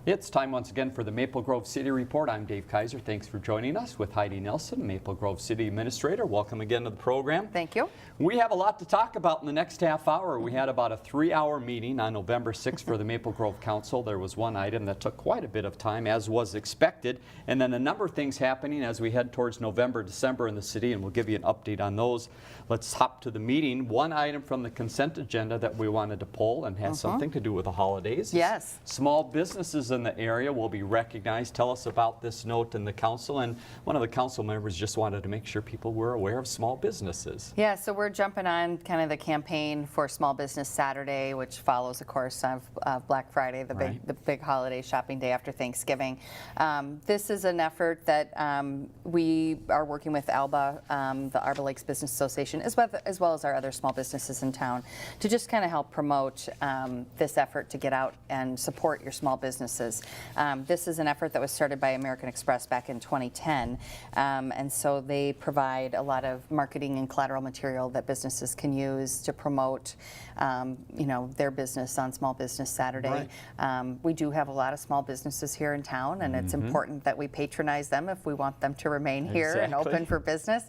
It's time once again for the Maple Grove City Report. I'm Dave Kaiser. Thanks for joining us with Heidi Nelson, Maple Grove City Administrator. Welcome again to the program. Thank you. We have a lot to talk about in the next half hour. We had about a 3-hour meeting on November 6th for the Maple Grove Council. There was one item that took quite a bit of time, as was expected, and then a number of things happening as we head towards November, December in the city, and we'll give you an update on those. Let's hop to the meeting. One item from the consent agenda that we wanted to pull and has something to do with the holidays. Yes. Small businesses in the area will be recognized. Tell us about this note in the council, and one of the council members just wanted to make sure people were aware of small businesses. Yeah, so we're jumping on kind of the campaign for Small Business Saturday, which follows, of course, of Black Friday, the big holiday shopping day after Thanksgiving. This is an effort that we are working with ALBA, the Arbor Lakes Business Association, as well as our other small businesses in town, to just kind of help promote this effort to get out and support your small businesses. This is an effort that was started by American Express back in 2010, and so they provide a lot of marketing and collateral material that businesses can use to promote their business on Small Business Saturday. Right. We do have a lot of small businesses here in town, and it's important that we patronize them if we want them to remain here and open for business.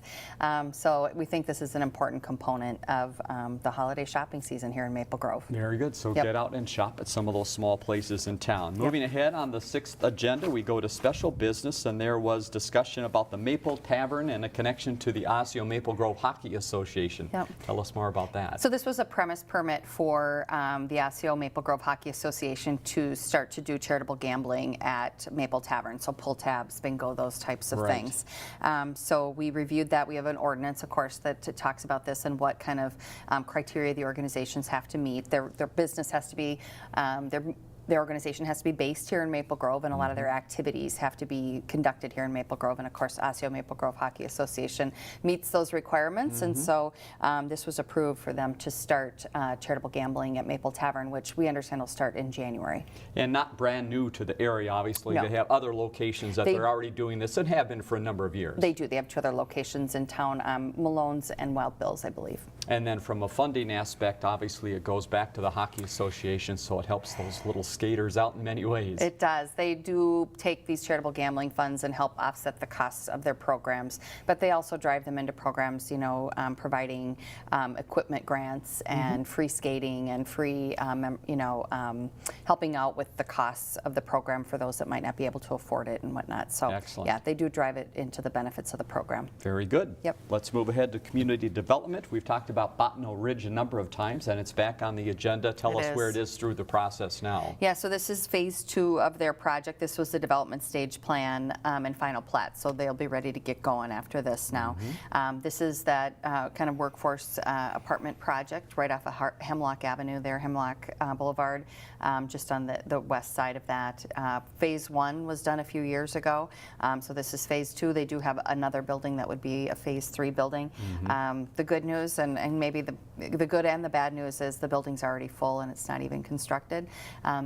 So we think this is an important component of the holiday shopping season here in Maple Grove. Very good. So get out and shop at some of those small places in town. Moving ahead on the 6th agenda, we go to special business, and there was discussion about the Maple Tavern and a connection to the Osseo Maple Grove Hockey Association. Tell us more about that. So this was a premise permit for the Osseo Maple Grove Hockey Association to start to do charitable gambling at Maple Tavern, so pull tabs, bingo, those types of things. So we reviewed that. We have an ordinance, of course, that talks about this and what kind of criteria the organizations have to meet. Their business has to be, their organization has to be based here in Maple Grove, and a lot of their activities have to be conducted here in Maple Grove. And of course, Osseo Maple Grove Hockey Association meets those requirements, and so this was approved for them to start charitable gambling at Maple Tavern, which we understand will start in January. And not brand new to the area, obviously. They have other locations that they're already doing this and have been for a number of years. They do. They have 2 other locations in town, Malone's and Wild Bill's, I believe. And then from a funding aspect, obviously it goes back to the Hockey Association, so it helps those little skaters out in many ways. It does. They do take these charitable gambling funds and help offset the costs of their programs, but they also drive them into programs, providing equipment grants and free skating and free, helping out with the costs of the program for those that might not be able to afford it and whatnot. So, yeah, they do drive it into the benefits of the program. Very good. Yep. Let's move ahead to community development. We've talked about Bottineau Ridge a number of times, and it's back on the agenda. Tell us where it is through the process now. Yeah, so this is phase 2 of their project. This was the development stage plan and final plat, so they'll be ready to get going after this now. This is that kind of workforce apartment project right off of Hemlock Avenue there, Hemlock Boulevard, just on the west side of that. Phase 1 was done a few years ago, so this is phase 2. They do have another building that would be a phase 3 building. The good news, and maybe the good and the bad news, is the building's already full and it's not even constructed.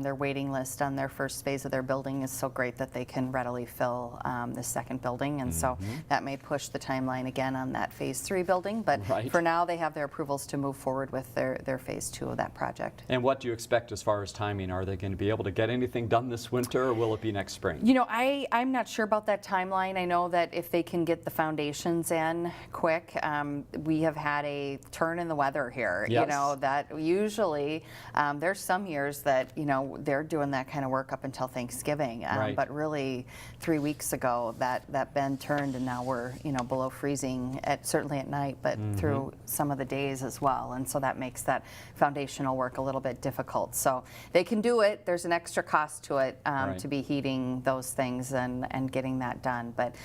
Their waiting list on their first phase of their building is so great that they can readily fill the second building, and so that may push the timeline again on that phase 3 building, but for now they have their approvals to move forward with their phase 2 of that project. And what do you expect as far as timing? Are they going to be able to get anything done this winter, or will it be next spring? I'm not sure about that timeline. I know that if they can get the foundations in quick, we have had a turn in the weather here. That usually there's some years that they're doing that kind of work up until Thanksgiving, but really 3 weeks ago that bend turned, and now we're below freezing certainly at night, but through some of the days as well, and so that makes that foundational work a little bit difficult. So they can do it. There's an extra cost to it to be heating those things and getting that done, but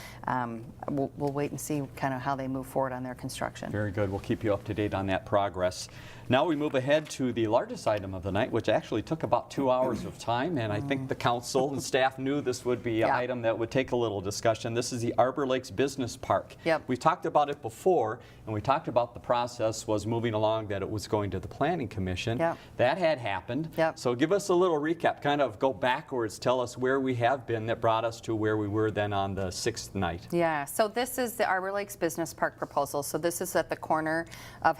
we'll wait and see kind of how they move forward on their construction. Very good. We'll keep you up to date on that progress. Now we move ahead to the largest item of the night, which actually took about 2 hours of time, and I think the council and staff knew this would be an item that would take a little discussion. This is the Arbor Lakes Business Park. We talked about it before, and we talked about the process was moving along, that it was going to the Planning Commission. That had happened. So give us a little recap, kind of go backwards, tell us where we have been that brought us to where we were then on the 6th night. Yeah, so this is the Arbor Lakes Business Park proposal. So this is at the corner of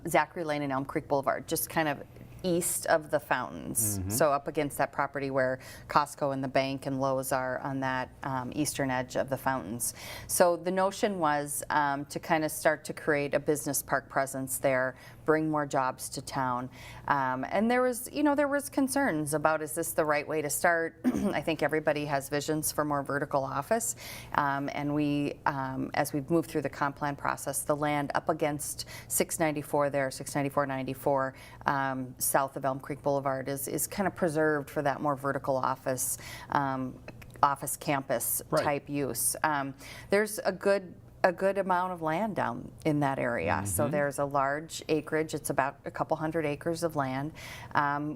Zachary Lane and Elm Creek Boulevard, just kind of east of the fountains. So up against that property where Costco and the bank and Lowe's are on that eastern edge of the fountains. So the notion was to kind of start to create a business park presence there, bring more jobs to town. And there was, there was concerns about, is this the right way to start? I think everybody has visions for more vertical office. And we, as we've moved through the comp plan process, the land up against 694 there, 694-94, south of Elm Creek Boulevard is kind of preserved for that more vertical office, office campus type use. There's a good amount of land down in that area. So there's a large acreage. It's about a couple hundred acres of land.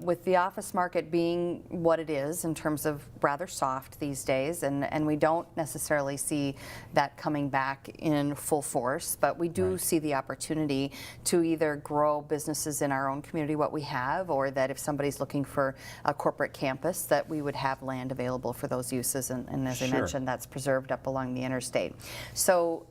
With the office market being what it is in terms of rather soft these days, and we don't necessarily see that coming back in full force, but we do see the opportunity to either grow businesses in our own community, what we have, or that if somebody's looking for a corporate campus, that we would have land available for those uses. And as I mentioned, that's preserved up along the interstate. So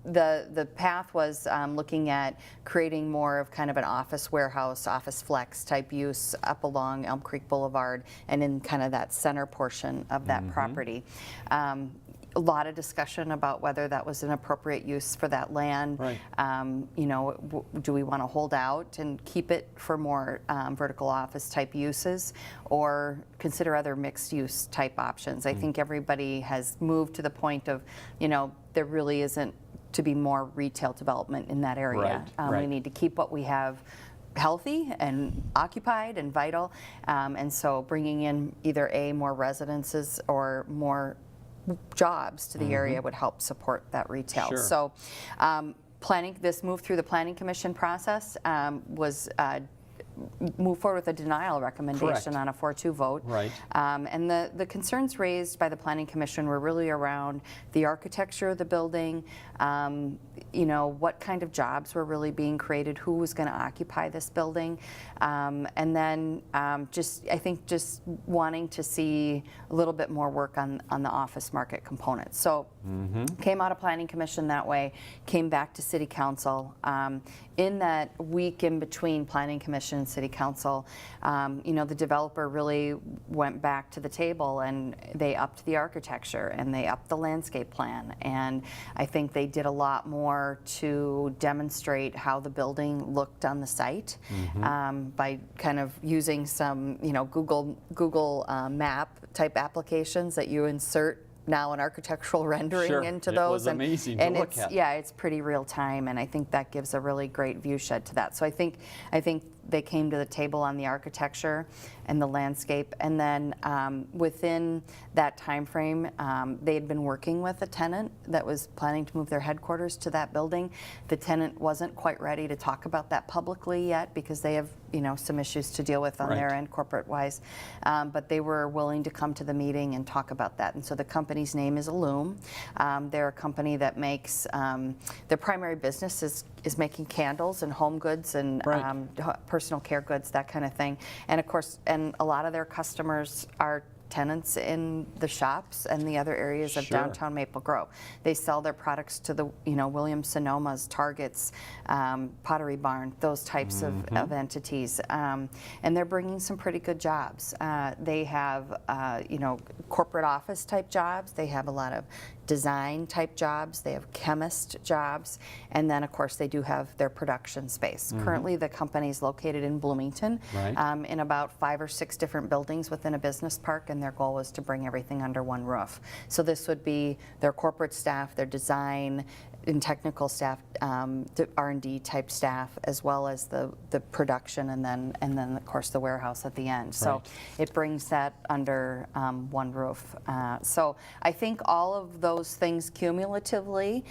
the path was looking at creating more of kind of an office warehouse, office flex type use up along Elm Creek Boulevard and in kind of that center portion of that property. A lot of discussion about whether that was an appropriate use for that land. Do we want to hold out and keep it for more vertical office type uses, or consider other mixed use type options? I think everybody has moved to the point of, there really isn't to be more retail development in that area. We need to keep what we have healthy and occupied and vital, and so bringing in either more residences or more jobs to the area would help support that retail. So this move through the Planning Commission process was move forward with a denial recommendation on a 4-2 vote. And the concerns raised by the Planning Commission were really around the architecture of the building, what kind of jobs were really being created, who was going to occupy this building, and then I think just wanting to see a little bit more work on the office market component. So came out of Planning Commission that way, came back to City Council. In that week in between Planning Commission and City Council, the developer really went back to the table and they upped the architecture and they upped the landscape plan. And I think they did a lot more to demonstrate how the building looked on the site by kind of using some, Google map type applications that you insert now an architectural rendering into those. It was amazing to look at. Yeah, it's pretty real time, and I think that gives a really great view shed to that. So I think they came to the table on the architecture and the landscape, and then within that time frame, they had been working with a tenant that was planning to move their headquarters to that building. The tenant wasn't quite ready to talk about that publicly yet because they have some issues to deal with on their end corporate-wise, but they were willing to come to the meeting and talk about that. And so the company's name is Illume. They're a company that makes, their primary business is making candles and home goods and personal care goods, that kind of thing. And of course, and a lot of their customers are tenants in the shops and the other areas of downtown Maple Grove. They sell their products to the, Williams-Sonoma's, Targets, Pottery Barn, those types of entities. And they're bringing some pretty good jobs. They have, corporate office type jobs. They have a lot of design type jobs, they have chemist jobs, and then of course they do have their production space. Currently the company is located in Bloomington in about 5 or 6 different buildings within a business park, and their goal was to bring everything under one roof. So this would be their corporate staff, their design and technical staff, R&D type staff, as well as the production, and then of course the warehouse at the end. So it brings that under one roof. So I think all of those things cumulatively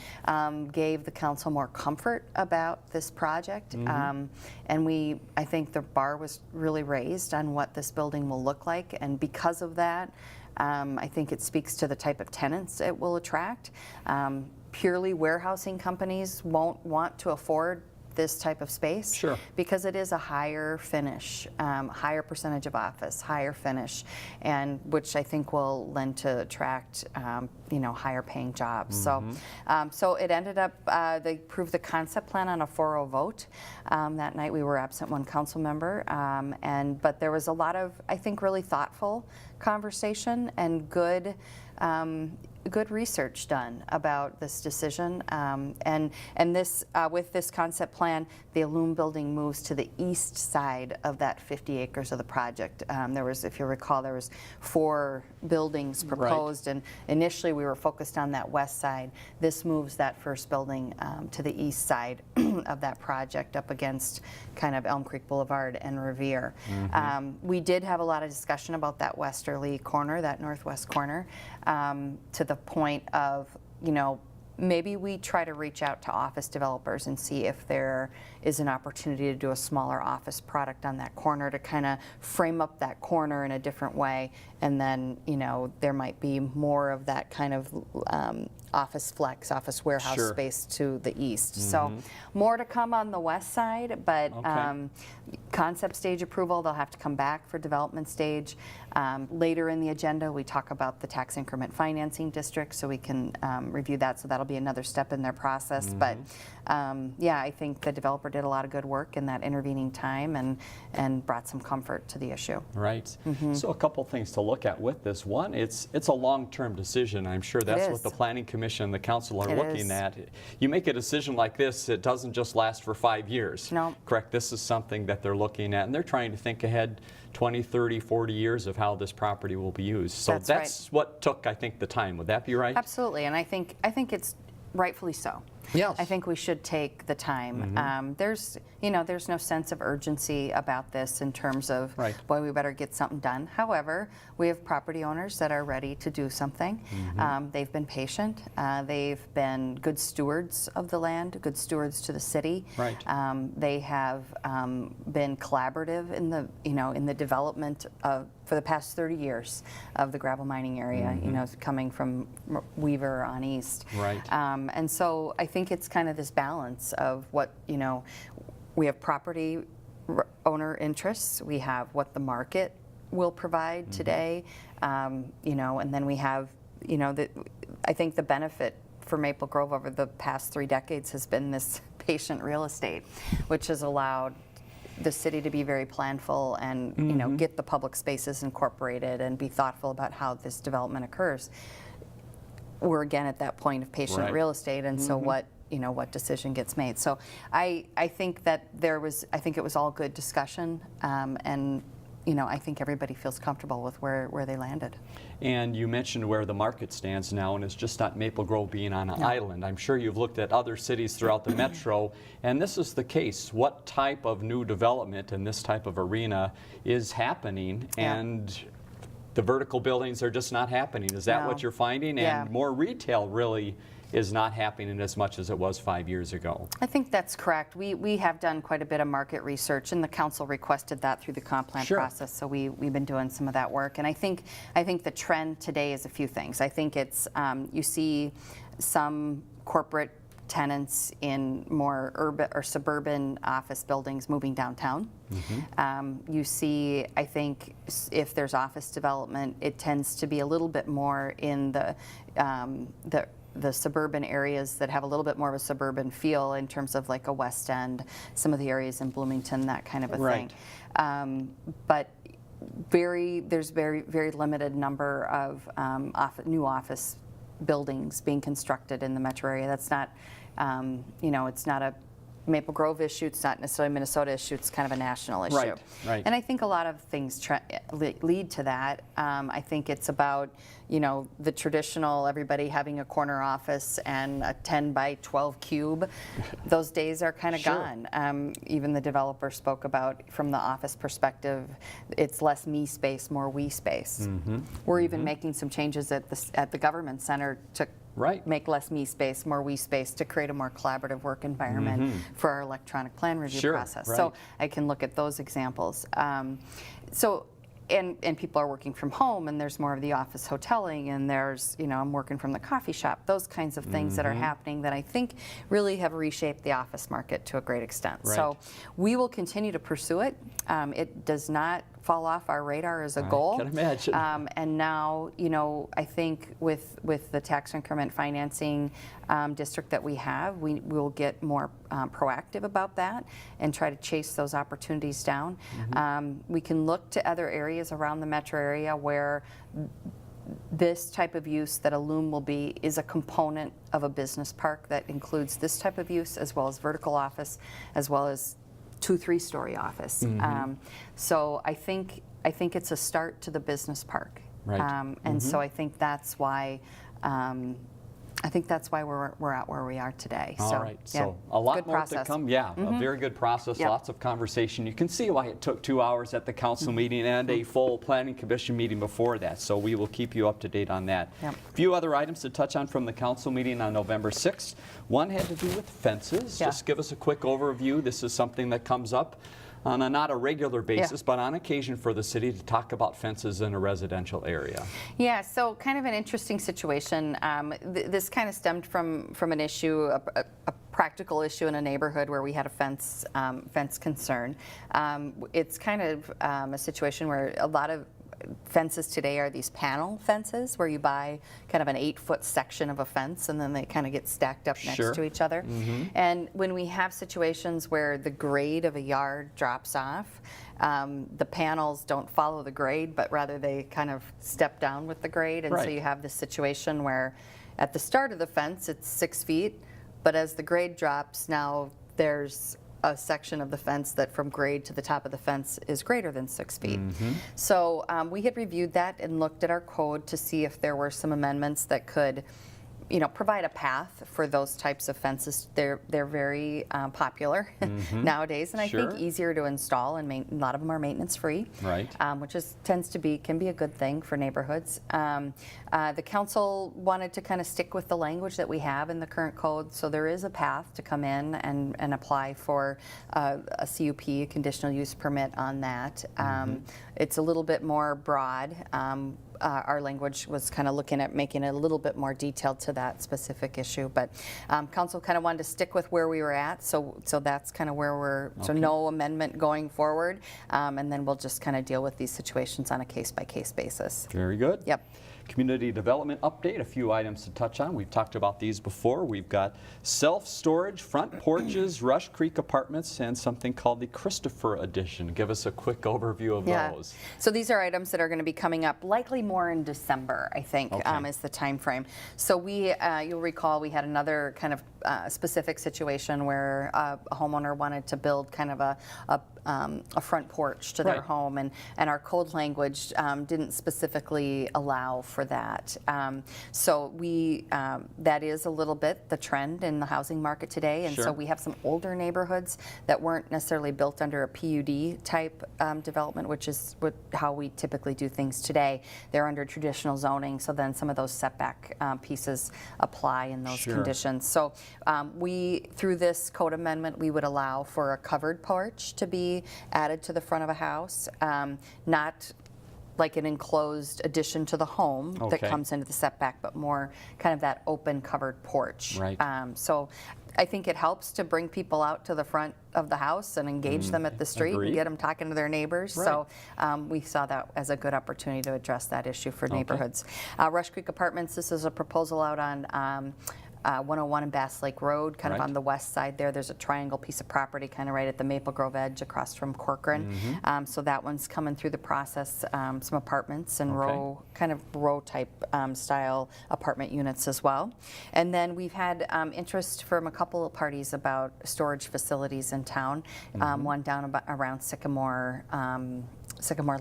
gave the council more comfort about this project, and I think the bar was really raised on what this building will look like, and because of that, I think it speaks to the type of tenants it will attract. Purely warehousing companies won't want to afford this type of space. Sure. Because it is a higher finish, higher percentage of office, higher finish, and which I think will lend to attract higher paying jobs. So it ended up, they approved the concept plan on a 4-0 vote. That night we were absent one council member, but there was a lot of, I think, really thoughtful conversation and good research done about this decision, and this with this concept plan, the Illume building moves to the east side of that 50 acres of the project. There was, if you recall, there was 4 buildings proposed, and initially we were focused on that west side. This moves that first building to the east side of that project, up against kind of Elm Creek Boulevard and Revere. We did have a lot of discussion about that westerly corner, that northwest corner, to the point of, maybe we try to reach out to office developers and see if there is an opportunity to do a smaller office product on that corner to kind of frame up that corner in a different way. And then, there might be more of that kind of office flex, office warehouse space to the east. So more to come on the west side, but concept stage approval, they'll have to come back for development stage. Later in the agenda, we talk about the tax increment financing district, so we can review that. So that'll be another step in their process. But yeah, I think the developer did a lot of good work in that intervening time and brought some comfort to the issue. Right. So a couple things to look at with this. One, it's a long-term decision. I'm sure that's what the Planning Commission and the Council are looking at. You make a decision like this, it doesn't just last for 5 years. No. Correct? This is something that they're looking at, and they're trying to think ahead 20, 30, 40 years of how this property will be used. So that's what took, I think, the time. Would that be right? Absolutely, and I think it's rightfully so. Yes. I think we should take the time. There's no sense of urgency about this in terms of, boy, we better get something done. However, we have property owners that are ready to do something. They've been patient. They've been good stewards of the land, good stewards to the city. Right. They have been collaborative in the development of, for the past 30 years of the gravel mining area, coming from Weaver on east. Right. And so I think it's kind of this balance of what, we have property owner interests, we have what the market will provide today, and then we have, I think the benefit for Maple Grove over the past 3 decades has been this patient real estate, which has allowed the city to be very planful and get the public spaces incorporated and be thoughtful about how this development occurs. We're again at that point of patient real estate, and so what decision gets made. So I think that I think it was all good discussion, and I think everybody feels comfortable with where they landed. And you mentioned where the market stands now, and it's just not Maple Grove being on an island. I'm sure you've looked at other cities throughout the metro, and this is the case. What type of new development in this type of arena is happening? And the vertical buildings are just not happening. Is that what you're finding? And more retail really is not happening as much as it was 5 years ago. I think that's correct. We have done quite a bit of market research, and the council requested that through the comp plan process. So we've been doing some of that work, and I think the trend today is a few things. I think it's you see some corporate tenants in more urban or suburban office buildings moving downtown. You see, I think, if there's office development, it tends to be a little bit more in the suburban areas that have a little bit more of a suburban feel in terms of like a West End, some of the areas in Bloomington, that kind of a thing. But there's very limited number of new office buildings being constructed in the metro area. That's not, it's not a Maple Grove issue, it's not necessarily a Minnesota issue, it's kind of a national issue. Right. And I think a lot of things lead to that. I think it's about, the traditional, everybody having a corner office and a 10 by 12 cube. Those days are kind of gone. Even the developer spoke about, from the office perspective, it's less me space, more we space. We're even making some changes at the government center to make less me space, more we space, to create a more collaborative work environment for our electronic plan review process. So I can look at those examples. So and people are working from home, and there's more of the office hoteling, and there's, I'm working from the coffee shop, those kinds of things that are happening that I think really have reshaped the office market to a great extent. Right. So we will continue to pursue it. It does not fall off our radar as a goal. I can imagine. And now, I think with the tax increment financing district that we have, we will get more proactive about that and try to chase those opportunities down. We can look to other areas around the metro area where this type of use that a loom will be is a component of a business park that includes this type of use, as well as vertical office, as well as 2-3-story office. So I think it's a start to the business park. Right. And so I think that's why we're at where we are today. All so, right. Yeah, So a lot good more process. to come. Yeah, a very good process. Yep. Lots of conversation. You can see why it took 2 hours at the council meeting and a full planning commission meeting before that. So we will keep you up to date on that. Yep. A few other items to touch on from the council meeting on November 6th. One had to do with fences. Yeah. Just give us a quick overview. This is something that comes up on not a regular basis, but on occasion for the city to talk about fences in a residential area. Yeah, so kind of an interesting situation. This kind of stemmed from an issue, a practical issue in a neighborhood where we had a fence concern. It's kind of a situation where a lot of fences today are these panel fences where you buy kind of an 8-foot section of a fence and then they kind of get stacked up next to each other. And when we have situations where the grade of a yard drops off, the panels don't follow the grade, but rather they kind of step down with the grade. And so you have this situation where at the start of the fence it's 6 feet, but as the grade drops, now there's a section of the fence that from grade to the top of the fence is greater than 6 feet. So we had reviewed that and looked at our code to see if there were some amendments that could provide a path for those types of fences. They're very popular nowadays, and I think easier to install, and a lot of them are maintenance free, which can be a good thing for neighborhoods. The council wanted to kind of stick with the language that we have in the current code, so there is a path to come in and apply for a CUP, a conditional use permit on that. It's a little bit more broad. Our language was kind of looking at making it a little bit more detailed to that specific issue, but council kind of wanted to stick with where we were at, so that's kind of where we're, so no amendment going forward, and then we'll just kind of deal with these situations on a case-by-case basis. Very good. Yep. Community development update, a few items to touch on. We've talked about these before. We've got self-storage, front porches, Rush Creek apartments, and something called the Christopher Edition. Give us a quick overview of those. So these are items that are going to be coming up likely more in December, I think, is the time frame. So you'll recall we had another kind of specific situation where a homeowner wanted to build kind of a front porch to their home, and our code language didn't specifically allow for that. So that is a little bit the trend in the housing market today, and so we have some older neighborhoods that weren't necessarily built under a PUD type development, which is how we typically do things today. They're under traditional zoning, so then some of those setback pieces apply in those conditions. So through this code amendment, we would allow for a covered porch to be added to the front of a house, not like an enclosed addition to the home that comes into the setback, but more kind of that open covered porch. So I think it helps to bring people out to the front of the house and engage them at the street and get them talking to their neighbors. So we saw that as a good opportunity to address that issue for neighborhoods. Rush Creek Apartments, this is a proposal out on 101 and Bass Lake Road, kind of on the west side there. There's a triangle piece of property kind of right at the Maple Grove edge across from Corcoran. So that one's coming through the process, some apartments and row type style apartment units as well. And then we've had interest from a couple of parties about storage facilities in town, one down around Sycamore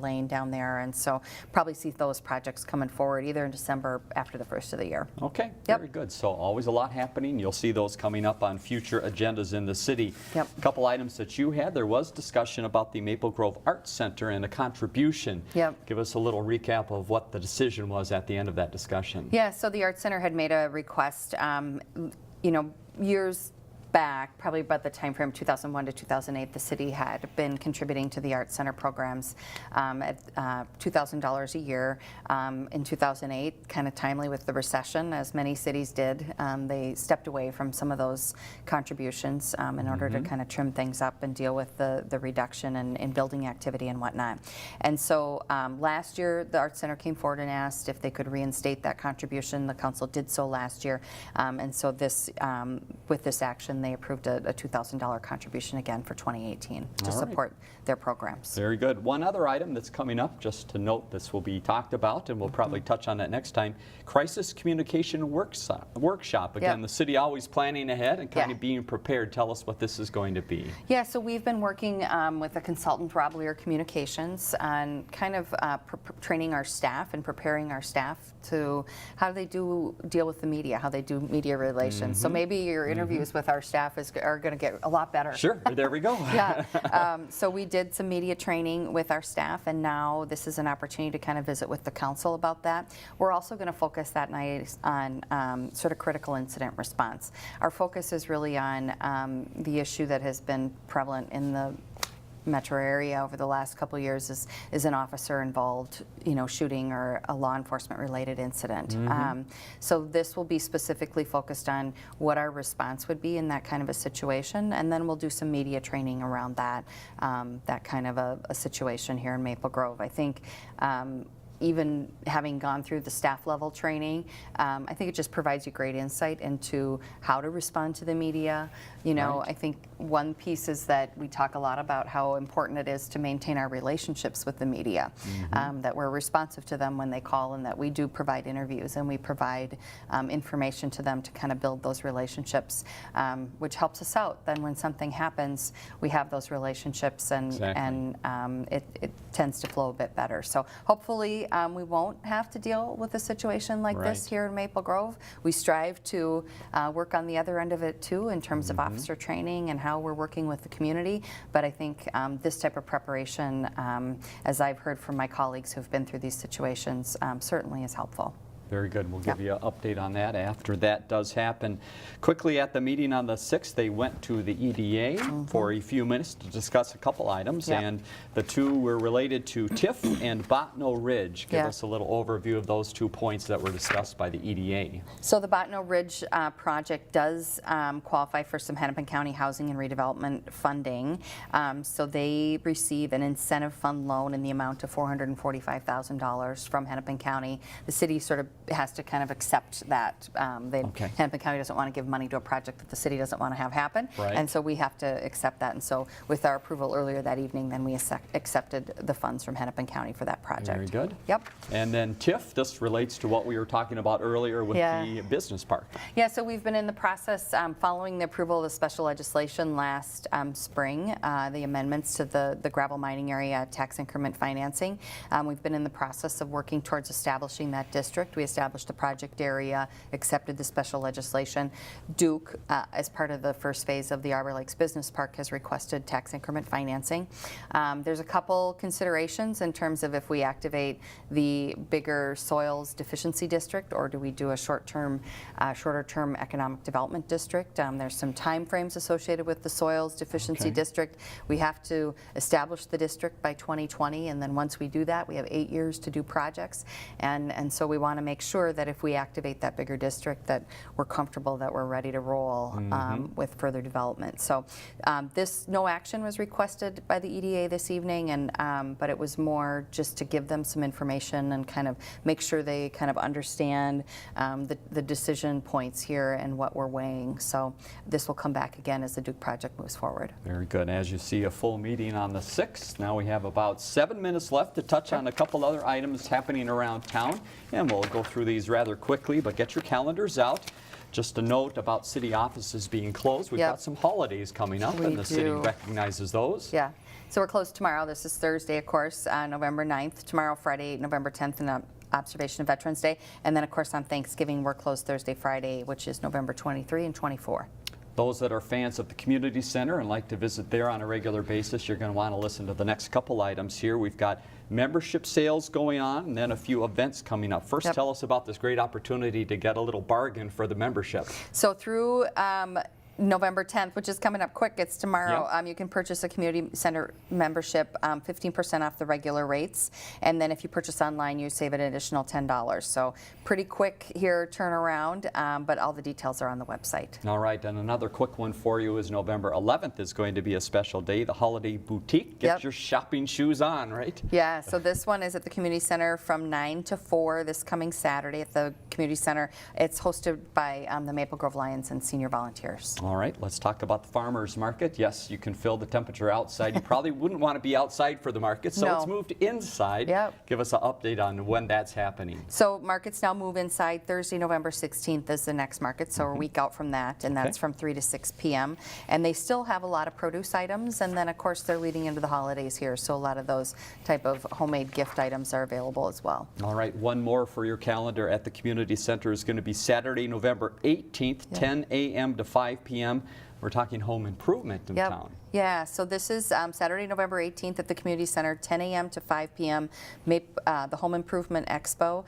Lane down there, and so probably see those projects coming forward either in December or after the first of the year. Okay, very good. So always a lot happening. You'll see those coming up on future agendas in the city. A couple items that you had. There was discussion about the Maple Grove Arts Center and a contribution. Give us a little recap of what the decision was at the end of that discussion. Yeah, so the Arts Center had made a request, back, probably about the time frame 2001 to 2008, the city had been contributing to the Arts Center programs at $2,000 a year. In 2008, kind of timely with the recession, as many cities did, they stepped away from some of those contributions in order to kind of trim things up and deal with the reduction in building activity and whatnot. And so last year, the Arts Center came forward and asked if they could reinstate that contribution. The council did so last year, and so this, with this action, they approved a $2,000 contribution again for 2018 to support their programs. Very good. One other item that's coming up, just to note, this will be talked about, and we'll probably touch on that next time. Crisis Communication Workshop. Again, the city always planning ahead and kind of being prepared. Tell us what this is going to be. Yeah, so we've been working with a consultant, Rob Lear Communications, on kind of training our staff and preparing our staff to how they deal with the media, how they do media relations. So maybe your interviews with our staff are going to get a lot better. Sure, there we go. So we did some media training with our staff, and now this is an opportunity to kind of visit with the council about that. We're also going to focus that night on sort of critical incident response. Our focus is really on the issue that has been prevalent in the metro area over the last couple of years is an officer involved, shooting or a law enforcement related incident. So this will be specifically focused on what our response would be in that kind of a situation, and then we'll do some media training around that, that kind of a situation here in Maple Grove. I think even having gone through the staff level training, I think it just provides you great insight into how to respond to the media. I think one piece is that we talk a lot about how important it is to maintain our relationships with the media, that we're responsive to them when they call, and that we do provide interviews and we provide information to them to kind of build those relationships, which helps us out. Then when something happens, we have those relationships, and it tends to flow a bit better. So hopefully we won't have to deal with a situation like this here in Maple Grove. We strive to work on the other end of it too, in terms of officer training and how we're working with the community. But I think this type of preparation, as I've heard from my colleagues who've been through these situations, certainly is helpful. Very good. We'll give you an update on that after that does happen. Quickly, at the meeting on the 6th, they went to the EDA for a few minutes to discuss a couple items, and the two were related to TIF and Botno Ridge. Give us a little overview of those 2 points that were discussed by the EDA. So the Botno Ridge project does qualify for some Hennepin County housing and redevelopment funding. So they receive an incentive fund loan in the amount of $445,000 from Hennepin County. The city sort of has to kind of accept that. Hennepin County doesn't want to give money to a project that the city doesn't want to have happen, and so we have to accept that. And so with our approval earlier that evening, then we accepted the funds from Hennepin County for that project. Very good. Yep. And then TIF, this relates to what we were talking about earlier with the business park. Yeah, so we've been in the process following the approval of the special legislation last spring, the amendments to the gravel mining area tax increment financing. We've been in the process of working towards establishing that district. We established the project area, accepted the special legislation. Duke, as part of the first phase of the Arbor Lakes Business Park, has requested tax increment financing. There's a couple considerations in terms of if we activate the bigger soils deficiency district, or do we do a shorter-term economic development district. There's some time frames associated with the soils deficiency district. We have to establish the district by 2020, and then once we do that, we have 8 years to do projects. And so we want to make sure that if we activate that bigger district, that we're comfortable that we're ready to roll with further development. So no action was requested by the EDA this evening, and but it was more just to give them some information and kind of make sure they kind of understand the decision points here and what we're weighing. So this will come back again as the Duke project moves forward. Very good. As you see, a full meeting on the 6th. Now we have about 7 minutes left to touch on a couple other items happening around town, and we'll go through these rather quickly, but get your calendars out. Just a note about city offices being closed. We've got some holidays coming up, and the city recognizes those. Yeah. So we're closed tomorrow. This is Thursday, of course, November 9th. Tomorrow, Friday, November 10th, and observation of Veterans Day. And then, of course, on Thanksgiving, we're closed Thursday, Friday, which is November 23 and 24. Those that are fans of the community center and like to visit there on a regular basis, you're going to want to listen to the next couple items here. We've got membership sales going on, and then a few events coming up. First, tell us about this great opportunity to get a little bargain for the membership. So through November 10th, which is coming up quick. It's tomorrow. Yep. You can purchase a community center membership, 15% off the regular rates. And then if you purchase online, you save an additional $10. So pretty quick here turnaround, but all the details are on the website. All right, and another quick one for you is November 11th is going to be a special day, the Holiday Boutique. Get your shopping shoes on, right? Yeah, so this one is at the community center from 9 to 4 this coming Saturday at the community center. It's hosted by the Maple Grove Lions and senior volunteers. All right, let's talk about the farmers market. Yes, you can feel the temperature outside. You probably wouldn't want to be outside for the market, so it's moved inside. Yep. Give us an update on when that's happening. So markets now move inside. Thursday, November 16th is the next market, so a week out from that, and that's from 3 to 6 p.m. And they still have a lot of produce items, and then of course they're leading into the holidays here, so a lot of those type of homemade gift items are available as well. All right, one more for your calendar at the community center is going to be Saturday, November 18th, 10 a.m. to 5 p.m. We're talking home improvement in town. Yeah, so this is Saturday, November 18th at the Community Center, 10 a.m. to 5 p.m. The Home Improvement Expo.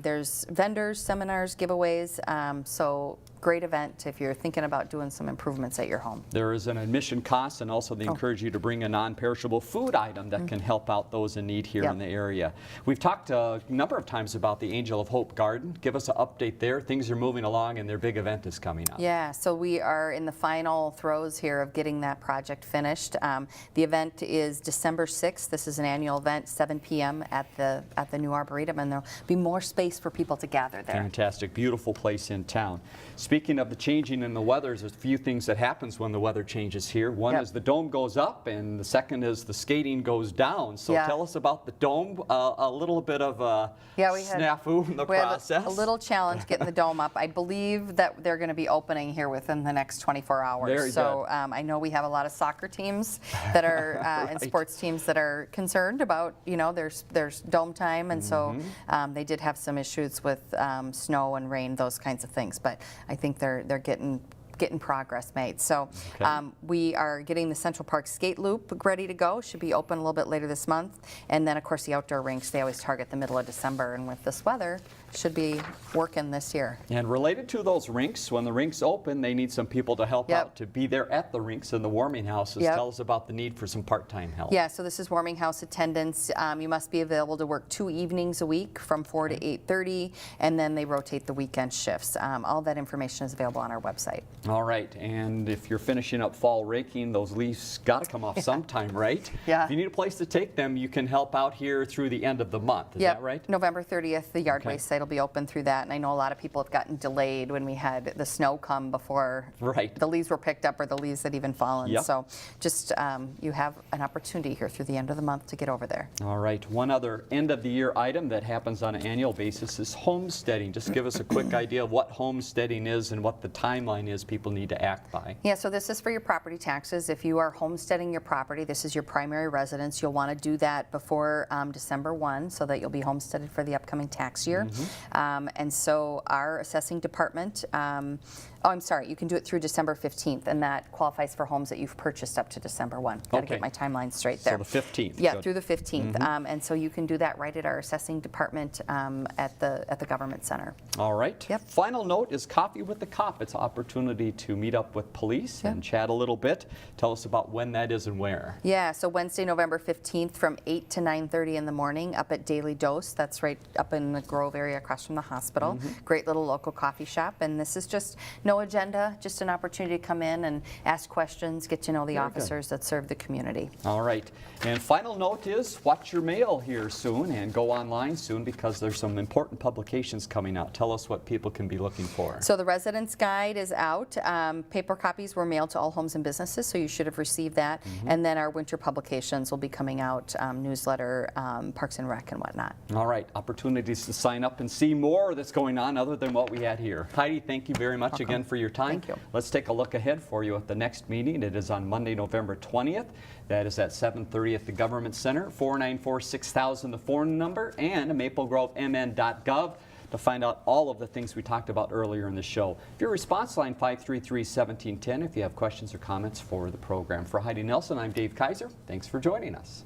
There's vendors, seminars, giveaways, so great event if you're thinking about doing some improvements at your home. There is an admission cost, and also they encourage you to bring a non-perishable food item that can help out those in need here in the area. We've talked a number of times about the Angel of Hope Garden. Give us an update there. Things are moving along and their big event is coming up. Yeah, so we are in the final throes here of getting that project finished. The event is December 6th. This is an annual event, 7 p.m. at the new Arboretum, and there'll be more space for people to gather there. Fantastic, beautiful place in town. Speaking of the changing in the weather, there's a few things that happens when the weather changes here. One is the dome goes up, and the second is the skating goes down. So tell us about the dome, a little bit of a snafu in the process. A little challenge getting the dome up. I believe that they're going to be opening here within the next 24 hours. Very so I know we have a lot of soccer teams that are and sports teams that are concerned about, there's dome time, and so they did have some issues with snow and rain, those kinds of things. But I think they're getting progress made. So we are getting the Central Park skate loop ready to go. Should be open a little bit later this month. And then, of course, the outdoor rinks, they always target the middle of December. And with this weather, should be working this year. And related to those rinks, when the rinks open, they need some people to help out to be there at the rinks and the warming houses. Tell us about the need for some part-time help. Yeah, so this is warming house attendance. You must be available to work 2 evenings a week from 4 to 8:30, and then they rotate the weekend shifts. All that information is available on our website. All right, and if you're finishing up fall raking, those leaves got to come off sometime, right? Yeah. If you need a place to take them, you can help out here through the end of the month. Is that right? November 30th, the yard waste site will be open through that, and I know a lot of people have gotten delayed when we had the snow come before the leaves were picked up or the leaves had even fallen. So just you have an opportunity here through the end of the month to get over there. All right, one other end of the year item that happens on an annual basis is homesteading. Just give us a quick idea of what homesteading is and what the timeline is people need to act by. Yeah, so this is for your property taxes. If you are homesteading your property, this is your primary residence, you'll want to do that before December 1 so that you'll be homesteaded for the upcoming tax year. And so our assessing department, you can do it through December 15th, and that qualifies for homes that you've purchased up to December 1. Got to get my timeline straight there. So the 15th. Yeah, through the 15th. And so you can do that right at our assessing department at the government center. All right. Final note is Coffee with the Cop. It's an opportunity to meet up with police and chat a little bit. Tell us about when that is and where. Yeah, so Wednesday, November 15th from 8 to 9:30 in the morning up at Daily Dose. That's right up in the Grove area across from the hospital. Great little local coffee shop. And this is just no agenda, just an opportunity to come in and ask questions, get to know the officers that serve the community. All right. And final note is watch your mail here soon and go online soon because there's some important publications coming out. Tell us what people can be looking for. So the Residence Guide is out. Paper copies were mailed to all homes and businesses, so you should have received that. And then our winter publications will be coming out, newsletter, Parks and Rec and whatnot. All right. Opportunities to sign up and see more that's going on other than what we had here. Heidi, thank you very much again for your time. Thank you. Let's take a look ahead for you at the next meeting. It is on Monday, November 20th. That is at 7:30 at the Government Center. 494-6000 the phone number, and maplegrovemn.gov to find out all of the things we talked about earlier in the show. If your response line 533-1710 if you have questions or comments for the program. For Heidi Nelson, I'm Dave Kaiser. Thanks for joining us.